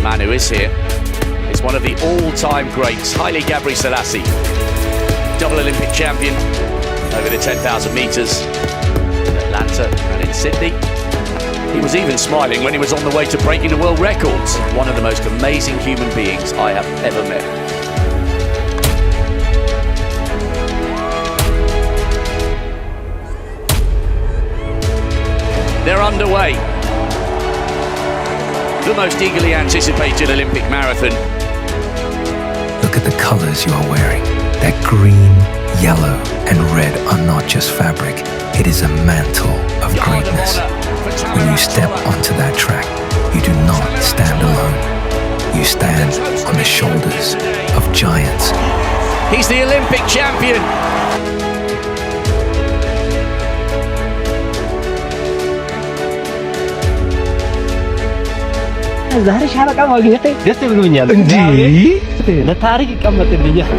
man who is here is one of the all-time greats, Haile Gebrselassie, double Olympic champion over the 10,000 metres in Atlanta and in Sydney. He was even smiling when he was on the way to breaking the world records. One of the most amazing human beings I have ever met. They're underway. The most eagerly anticipated Olympic marathon. Look at the colours you are wearing. That green, yellow and red are not just fabric. It is a mantle of greatness. When you step onto that track, you do not stand alone. You stand on the shoulders of giants. He's the Olympic champion. ዛሬ ሻለቃ ማግኘቴ ደስ ብሎኛል። ለታሪክ ይቀመጥልኛል።